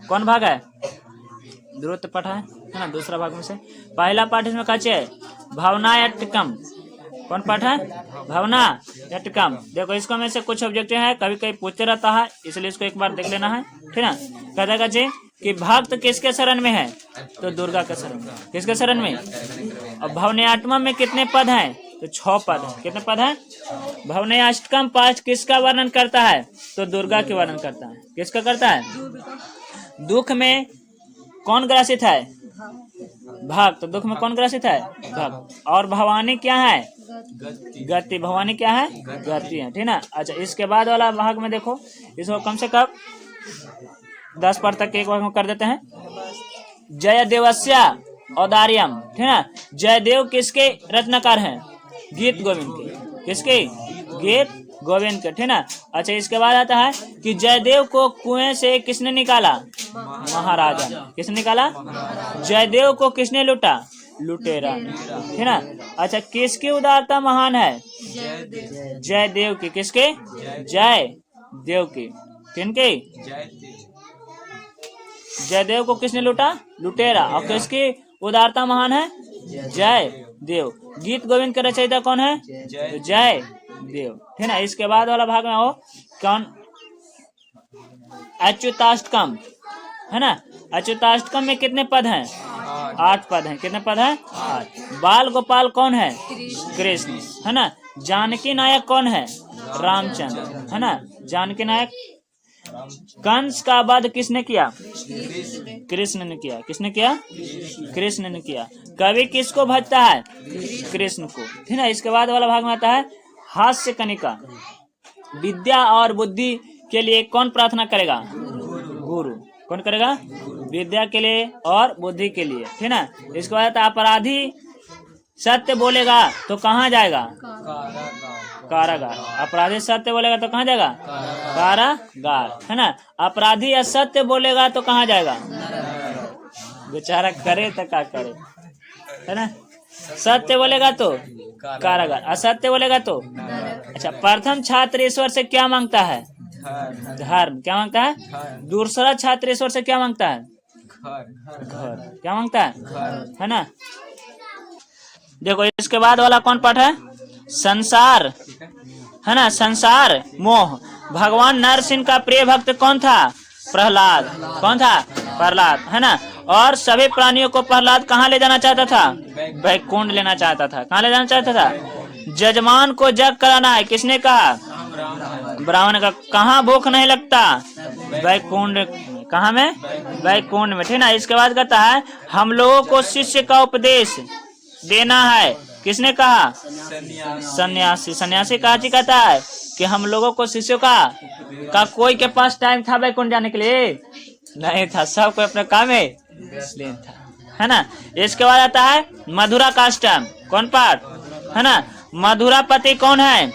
कौन भाग है? द्रुत पाठ है ना, दूसरा भाग में से। पहला पाठ इसमें कच्चे है भावनायटकम। कौन पाठ है? भावनायटकम। देखो इसको में से कुछ ऑब्जेक्टिव है, कभी कभी पूछते रहता है, इसलिए इसको एक बार देख लेना है, ठीक ना। कहता कच्चे कि भक्त किसके शरण में है? तो दुर्गा के शरण में। किसके शरण में? और भावनायटकम में कितने पद हैं? तो 6 पद है। कितने पद है? भावनायटकम पाठ किसका वर्णन करता है? तो दुर्गा के वर्णन करता है। किसका करता है? दुख में कौन ग्रसित है? भक्त। तो दुख में कौन ग्रसित है? भक्त। और भवानी क्या है? गति। भवानी क्या है? गति है, ठीक ना। अच्छा, इसके बाद वाला भाग में देखो, इसको कम से कम 10 पद तक एक भाग में कर देते हैं। जयदेवस्य औदार्यम, ठीक ना। जयदेव किसके रचनाकार हैं? गीत गोविंद के। किसके? गीत गोविंद के, ठीक ना। अच्छा, इसके बाद आता है कि जयदेव को कुएं से किसने निकाला? महाराजा ने। किसने निकाला? जयदेव को किसने लूटा? लुटेरा ने, ठीक ना। अच्छा, किसकी उदारता महान है? जयदेव की। किसके? जयदेव की। किनके? जयदेव को किसने लूटा? लुटेरा। और किसकी उदारता महान है? जयदेव। गीत गोविंद के रचयिता कौन है? जयदेव, ठीक ना। इसके बाद वाला भाग में हो कौन? अच्युताष्टकम, है ना। अच्युताष्टकम में कितने पद हैं? 8 पद हैं। कितने पद हैं? 8। बाल गोपाल कौन है? कृष्ण, है ना। जानकी नायक कौन है? रामचंद्र, है ना। जानकी नायक। कंस का वध किसने किया? कृष्ण ने किया। किसने किया? कृष्ण ने किया। कवि किसको भजता है? कृष्ण को, ठीक ना। इसके बाद वाला भाग में आता है हास्य कनिका। विद्या और बुद्धि के लिए कौन प्रार्थना करेगा? गुरु। कौन करेगा? विद्या के लिए और बुद्धि के लिए, ठीक ना। इसके बाद अपराधी सत्य बोलेगा तो कहाँ जाएगा? कारागार। अपराधी सत्य बोलेगा तो कहाँ जाएगा? कारागार, है ना। अपराधी असत्य बोलेगा तो कहाँ जाएगा? बेचारा करे तो क्या करे, है ना। सत्य बोलेगा तो कारागार, असत्य बोलेगा तो। अच्छा, प्रथम छात्र ईश्वर से क्या मांगता है? धर्म। क्या मांगता है? दूसरा छात्र ईश्वर से क्या मांगता है? घर। क्या मांगता है ना। देखो इसके बाद वाला कौन पाठ है? संसार, है ना। संसार मोह। भगवान नरसिंह का प्रिय भक्त कौन था? प्रहलाद। कौन था? प्रहलाद, है ना। और सभी प्राणियों को प्रहलाद कहाँ ले जाना चाहता था? वैकुंठ लेना चाहता था। कहाँ ले जाना चाहता था? जजमान को जग कराना है। किसने कहा? ब्राह्मण का। कहाँ भूख नहीं लगता? वैकुंठ। कहाँ में? वैकुंठ में, ठीक ना। इसके बाद कहता है हम लोगों को शिष्य का उपदेश देना है। किसने कहा? सन्यासी। सन्यासी कहा जी कहता है कि हम लोगों को शिष्यों का कोई के पास टाइम था वैकुंठ जाने के लिए? नहीं था, सब कोई अपने काम में व्यस्त था, है ना। इसके बाद आता है मधुरा काष्टम। कौन पाठ? है ना। मधुरापति कौन है?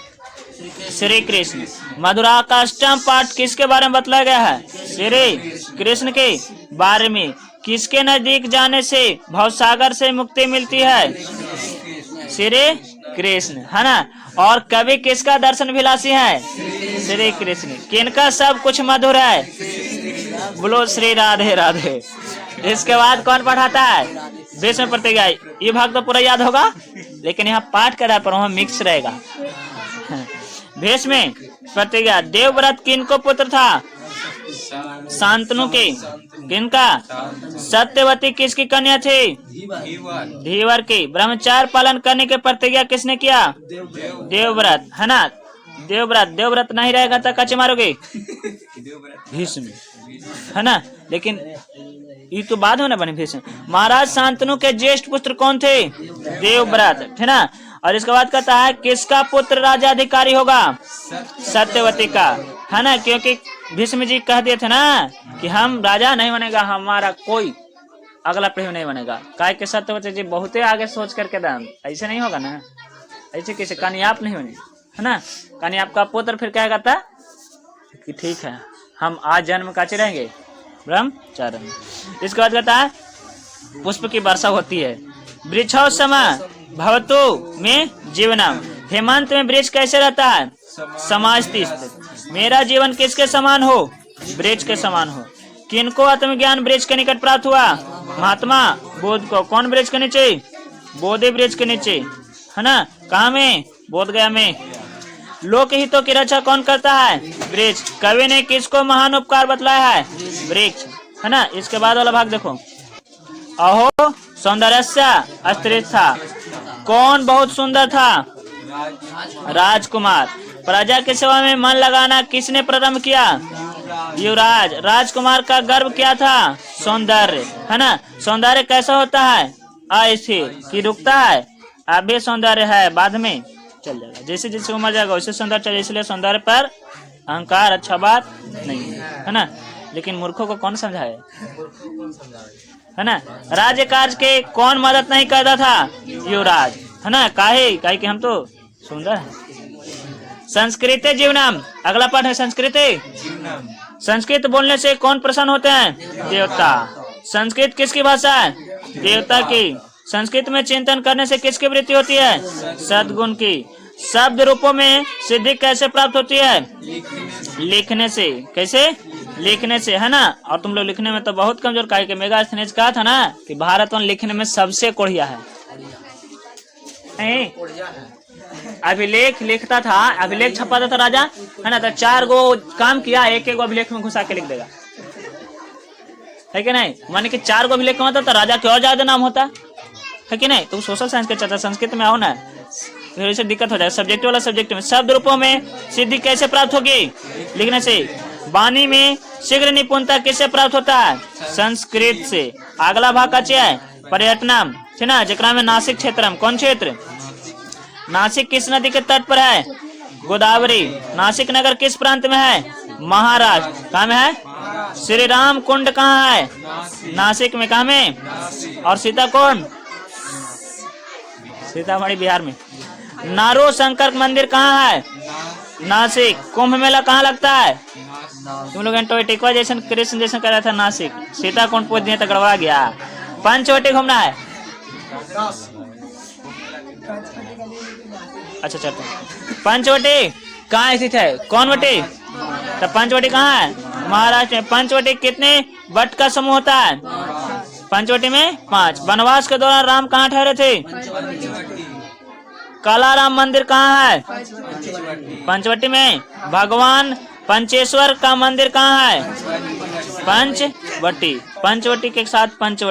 श्री कृष्ण। मधुरा काष्टम पाठ किसके बारे में बतलाया गया है? श्री कृष्ण के बारे में। किसके नजदीक जाने से भवसागर से मुक्ति मिलती है? श्री कृष्ण, है ना। और कवि किसका दर्शन विलासी है? श्री कृष्ण। किनका सब कुछ मधुर है? बोलो श्री राधे राधे। इसके बाद कौन पढ़ाता है? भीष्म प्रतिज्ञा। ये भाग तो पूरा याद होगा, लेकिन यहाँ पाठ कर रहा पर वहाँ मिक्स रहेगा। भीष्म प्रतिज्ञा। देवव्रत किनको पुत्र था? शांतनु के। किनका? सत्यवती किसकी कन्या थी? धीवर की। ब्रह्मचार्य पालन करने की प्रतिज्ञा किसने किया? देवव्रत, है ना। देवव्रत। देवव्रत नहीं रहेगा तो कच्चे मारोगे? भीष्म, है ना। लेकिन ये तो बाद में ना बने भीष्म। महाराज शांतनु के ज्येष्ठ पुत्र कौन थे? देवव्रत, है ना। और इसके बाद कहता है किसका पुत्र राजा अधिकारी होगा? सत्यवती का, है ना। क्योंकि भीष्म जी कह दिए थे ना कि हम राजा नहीं बनेगा, हमारा कोई अगला पीढ़ी नहीं बनेगा। काय के सत्यवती जी बहुत आगे सोच करके दाम। ऐसे नहीं होगा ना, ऐसे कैसे? कानियाप नहीं बने, है ना। कानियाप का पुत्र फिर क्या कहता कि ठीक है हम आज जन्म काचे रहेंगे ब्रह्मचार्य में। इसके बाद कहता है पुष्प की वर्षा होती है। वृक्षो समय भवतु में जीवनम। हेमंत में वृक्ष कैसे रहता है? समाज। मेरा जीवन किसके समान हो? वृक्ष के समान हो। किनको आत्मज्ञान वृक्ष के निकट प्राप्त हुआ? महात्मा बुद्ध को। कौन वृक्ष के नीचे? बोधि वृक्ष के नीचे, है ना। कहाँ में? बोध गया में। लोक हितों की रक्षा कौन करता है? वृक्ष। कवि ने किसको महान उपकार बतलाया है? वृक्ष, है ना। इसके बाद वाला भाग देखो। अहो सौंदर्यस्य अस्त्रिथा। कौन बहुत सुंदर था? राजकुमार। प्रजा की सेवा में मन लगाना किसने प्रारंभ किया? युवराज। राजकुमार का गर्व क्या था? सौंदर्य, है ना। सौंदर्य कैसा होता है? अस्थिर की रुकता है। अभी सौंदर्य है, बाद में चल जाएगा। जैसे जैसे उम्र जाएगा वैसे सौंदर्य चले, इसलिए सौंदर्य पर अहंकार अच्छा बात नहीं है ना। लेकिन मूर्खों को कौन समझाए, है ना। राज्य कार्य के कौन मदद नहीं करता था? युवराज, है ना। काहे कि हम तो सुंदर है। संस्कृत जीवनम। अगला पाठ है संस्कृत। संस्कृत बोलने से कौन प्रसन्न होते हैं? देवता। संस्कृत किसकी भाषा है? देवता की। संस्कृत में चिंतन करने से किसकी वृत्ति होती है? सद्गुण की। शब्द रूपों में सिद्धि कैसे प्राप्त होती है? लिखने से। कैसे? लिखने से, है ना। और तुम लोग लिखने में तो बहुत कमजोर। काहे कि मेगास्थनीज कहा था ना कि भारतवन लिखने में सबसे कोढ़िया है। अभिलेख लिखता था, अभिलेख छपाता था राजा, है ना। तो 4 गो काम किया, एक एक अभिलेख में घुसा के लिख देगा, है कि नहीं। माने कि 4 गो अभिलेख होता तो राजा के और ज्यादा नाम होता, है कि नहीं। तुम सोशल साइंस के चर्चा संस्कृत में आओ ना, फिर से दिक्कत हो जाए। सब्जेक्ट वाला सब्जेक्ट में शब्द रूपों में सिद्धि कैसे प्राप्त होगी? लिखने से। वाणी में शीघ्र निपुणता किससे प्राप्त होता है? संस्कृत से। अगला भाग का है पर्यटनम, है ना। जकरा में नासिक क्षेत्र। कौन क्षेत्र? नासिक किस नदी के तट पर है? गोदावरी। नासिक नगर किस प्रांत में है? महाराष्ट्र। कहाँ में है? श्री राम कुंड कहाँ है? नासिक में। कहाँ में? और सीता कौन? सीतामढ़ी बिहार में। नारो शंकर मंदिर कहाँ है? नासिक। कुंभ मेला कहाँ लगता है? तुम लोग एंटोटिका जैसे कृष्ण जैसे कर रहा था नासिक। सीता कौन पूछ दिए तो गड़बड़ा गया। पंचवटी घूमना है। अच्छा चलते। पंचवटी कहाँ स्थित है? कौन वटी? तो पंचवटी कहाँ है? महाराष्ट्र में। पंचवटी कितने वट का समूह होता है? पंचवटी में 5। वनवास के दौरान राम कहाँ ठहरे थे? कालाराम मंदिर कहाँ है? पंचवटी में। भगवान पंचेश्वर का मंदिर कहाँ है? पंचवटी। पंचवटी के साथ पंचवटी।